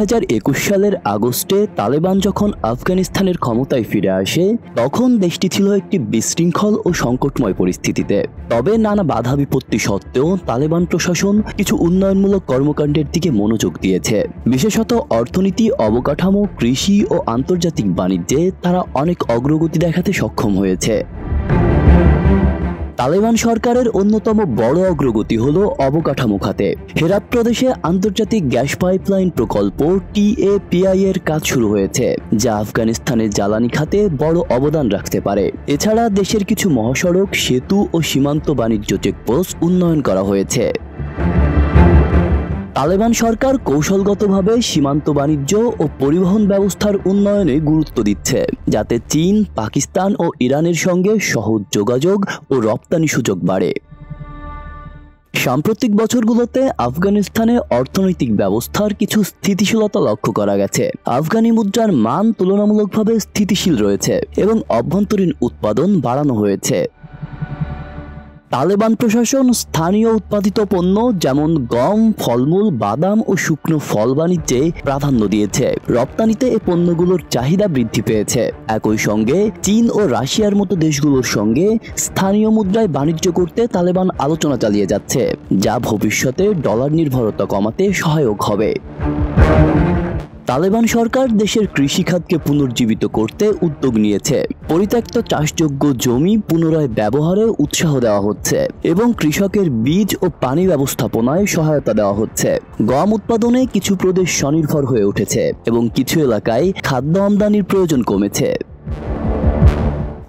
2021 সালের আগস্টে তালেবান যখন আফগানিস্তানের ক্ষমতায় ফিরে আসে, তখন দেশটি ছিল একটি বিশৃঙ্খল ও সংকটময় পরিস্থিতিতে। তবে নানা বাধা বিপত্তি সত্ত্বেও তালেবান প্রশাসন কিছু উন্নয়নমূলক কর্মকাণ্ডের দিকে মনোযোগ দিয়েছে। বিশেষত অর্থনীতি, অবকাঠামো, কৃষি ও আন্তর্জাতিক বাণিজ্যে তারা অনেক অগ্রগতি দেখাতে সক্ষম হয়েছে। তালেবান সরকারের অন্যতম বড় অগ্রগতি হল অবকাঠামো খাতে। হেরাত প্রদেশে আন্তর্জাতিক গ্যাস পাইপলাইন প্রকল্প TAPI এর কাজ শুরু হয়েছে, যা আফগানিস্তানের জ্বালানি খাতে বড় অবদান রাখতে পারে। এছাড়া দেশের কিছু মহাসড়ক, সেতু ও সীমান্ত বাণিজ্য চেকপোস্ট উন্নয়ন করা হয়েছে। তালেবান সরকার কৌশলগতভাবে সীমান্ত বাণিজ্য ও পরিবহন ব্যবস্থার উন্নয়নে গুরুত্ব দিচ্ছে, যাতে চীন, পাকিস্তান ও ইরানের সঙ্গে সহজ যোগাযোগ ও রপ্তানি সুযোগ বাড়ে। সাম্প্রতিক বছরগুলোতে আফগানিস্তানে অর্থনৈতিক ব্যবস্থার কিছু স্থিতিশীলতা লক্ষ্য করা গেছে। আফগানি মুদ্রার মান তুলনামূলকভাবে স্থিতিশীল রয়েছে এবং অভ্যন্তরীণ উৎপাদন বাড়ানো হয়েছে। তালেবান প্রশাসন স্থানীয় উৎপাদিত পণ্য যেমন গম, ফলমূল, বাদাম ও শুকনো ফল বাণিজ্যে প্রাধান্য দিয়েছে। রপ্তানিতে এ পণ্যগুলোর চাহিদা বৃদ্ধি পেয়েছে। একই সঙ্গে চীন ও রাশিয়ার মতো দেশগুলোর সঙ্গে স্থানীয় মুদ্রায় বাণিজ্য করতে তালেবান আলোচনা চালিয়ে যাচ্ছে, যা ভবিষ্যতে ডলার নির্ভরতা কমাতে সহায়ক হবে। তালেবান সরকার দেশের কৃষিখাতকে পুনর্জীবিত করতে উদ্যোগ নিয়েছে। পরিত্যক্ত চাষযোগ্য জমি পুনরায় ব্যবহারে উৎসাহ দেওয়া হচ্ছে এবং কৃষকের বীজ ও পানি ব্যবস্থাপনায় সহায়তা দেওয়া হচ্ছে। গম উৎপাদনে কিছু প্রদেশ স্বনির্ভর হয়ে উঠেছে এবং কিছু এলাকায় খাদ্য আমদানির প্রয়োজন কমেছে।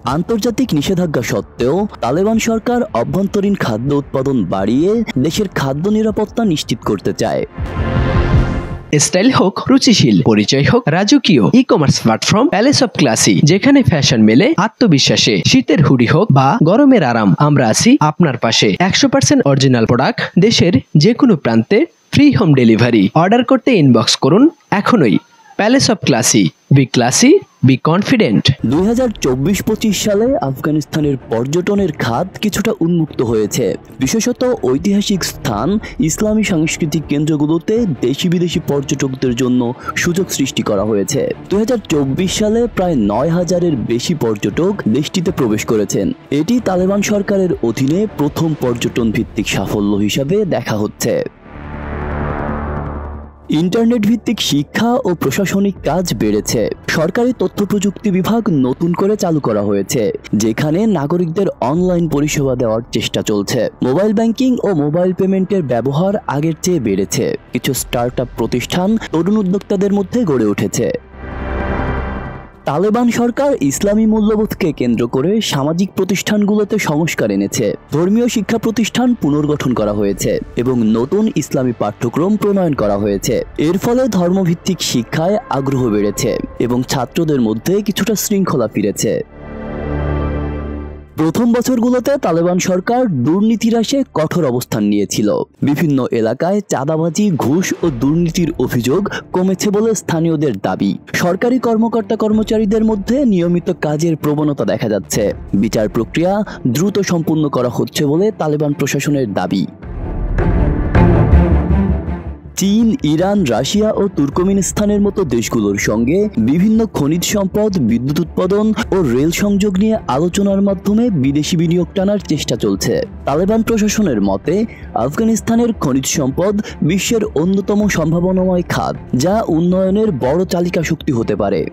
আন্তর্জাতিক নিষেধাজ্ঞা সত্ত্বেও তালেবান সরকার অভ্যন্তরীণ খাদ্য উৎপাদন বাড়িয়ে দেশের খাদ্য নিরাপত্তা নিশ্চিত করতে চায়। স্টাইল হোক রুচিশীল, পরিচয় হোক রাজকীয়, e-commerce platform palace of classy, যেখানে ফ্যাশন মেলে আত্মবিশ্বাসে। শীতের হুডি হোক বা গরমের আরাম, আমরা আছি আপনার পাশে। 100% অরিজিনাল প্রোডাক্ট, দেশের যে কোনো প্রান্তে, ফ্রি হোম ডেলিভারি। অর্ডার করতে ইনবক্স করুন এখনই। Palace of classy, B classy, be confident. 2024-25 সালে আফগানিস্তানের পর্যটনের খাত কিছুটা উন্মুক্ত হয়েছে। বিশেষত ঐতিহাসিক স্থান, ইসলামী সাংস্কৃতিক কেন্দ্রগুলোতে দেশি বিদেশি পর্যটকদের জন্য সুযোগ সৃষ্টি করা হয়েছে। 2024 সালে প্রায় 9,000-এর বেশি পর্যটক দেশটিতে প্রবেশ করেছেন। এটি তালেবান সরকারের অধীনে প্রথম পর্যটন ভিত্তিক সাফল্য হিসাবে দেখা হচ্ছে। ইন্টারনেট ভিত্তিক শিক্ষা ও প্রশাসনিক কাজ বেড়েছে। সরকারি তথ্য প্রযুক্তি বিভাগ নতুন করে চালু করা হয়েছে, যেখানে নাগরিকদের অনলাইন পরিষেবা দেওয়ার চেষ্টা চলছে। মোবাইল ব্যাংকিং ও মোবাইল পেমেন্টের ব্যবহার আগের চেয়ে বেড়েছে। কিছু স্টার্টআপ প্রতিষ্ঠান তরুণ উদ্যোক্তাদের মধ্যে গড়ে উঠেছে। তালেবান সরকার ইসলামী মূল্যবোধকে কেন্দ্র করে সামাজিক প্রতিষ্ঠানগুলোতে সংস্কার এনেছে। ধর্মীয় শিক্ষা প্রতিষ্ঠান পুনর্গঠন করা হয়েছে এবং নতুন ইসলামী পাঠ্যক্রম প্রণয়ন করা হয়েছে। এর ফলে ধর্মভিত্তিক শিক্ষায় আগ্রহ বেড়েছে এবং ছাত্রদের মধ্যে কিছুটা শৃঙ্খলা ফিরেছে। প্রথম বছরগুলোতে তালেবান সরকার দুর্নীতি হ্রাসে কঠোর অবস্থান নিয়েছিল। বিভিন্ন এলাকায় চাঁদাবাজি, ঘুষ ও দুর্নীতির অভিযোগ কমেছে বলে স্থানীয়দের দাবি। সরকারি কর্মকর্তা-কর্মচারীদের মধ্যে নিয়মিত কাজের প্রবণতা দেখা যাচ্ছে। বিচার প্রক্রিয়া দ্রুত সম্পূর্ণ করা হচ্ছে বলে তালেবান প্রশাসনের দাবি। চীন, ইরান, রাশিয়া ও তুর্কমেনিস্তানের মতো দেশগুলোর সঙ্গে বিভিন্ন খনিজ সম্পদ, বিদ্যুৎ উৎপাদন ও রেল সংযোগ নিয়ে আলোচনার মাধ্যমে বিদেশি বিনিয়োগ টানার চেষ্টা চলছে। তালেবান প্রশাসনের মতে, আফগানিস্তানের খনিজ সম্পদ বিশ্বের অন্যতম সম্ভাবনাময় খাত, যা উন্নয়নের বড় চালিকা শক্তি হতে পারে।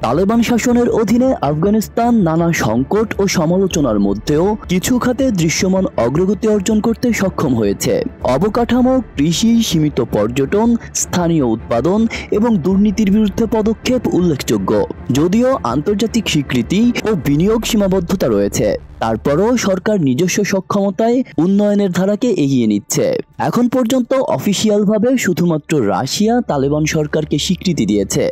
তালেবান শাসনের অধীনে আফগানিস্তান নানা সংকট ও সমালোচনার মধ্যেও কিছু খাতে দৃশ্যমান অগ্রগতি অর্জন করতে সক্ষম হয়েছে। অবকাঠামো, কৃষি, সীমিত পর্যটন, স্থানীয় উৎপাদন এবং দুর্নীতির বিরুদ্ধে পদক্ষেপ উল্লেখযোগ্য। যদিও আন্তর্জাতিক স্বীকৃতি ও বিনিয়োগ সীমাবদ্ধতা রয়েছে, তারপরও সরকার নিজস্ব সক্ষমতায় উন্নয়নের ধারাকে এগিয়ে নিচ্ছে। এখন পর্যন্ত অফিসিয়ালভাবে শুধুমাত্র রাশিয়া তালেবান সরকারকে স্বীকৃতি দিয়েছে।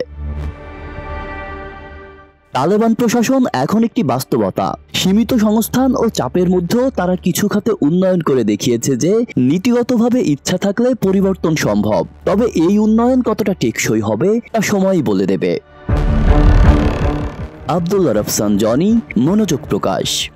তালেবান প্রশাসন এখন একটি বাস্তবতা। সীমিত সংস্থান ও চাপের মধ্যেও তারা কিছু খাতে উন্নয়ন করে দেখিয়েছে যে নীতিগতভাবে ইচ্ছা থাকলে পরিবর্তন সম্ভব। তবে এই উন্নয়ন কতটা টেকসই হবে তা সময়ই বলে দেবে। আব্দুল্লাহ রফসান জনি, মনোযোগ প্রকাশ।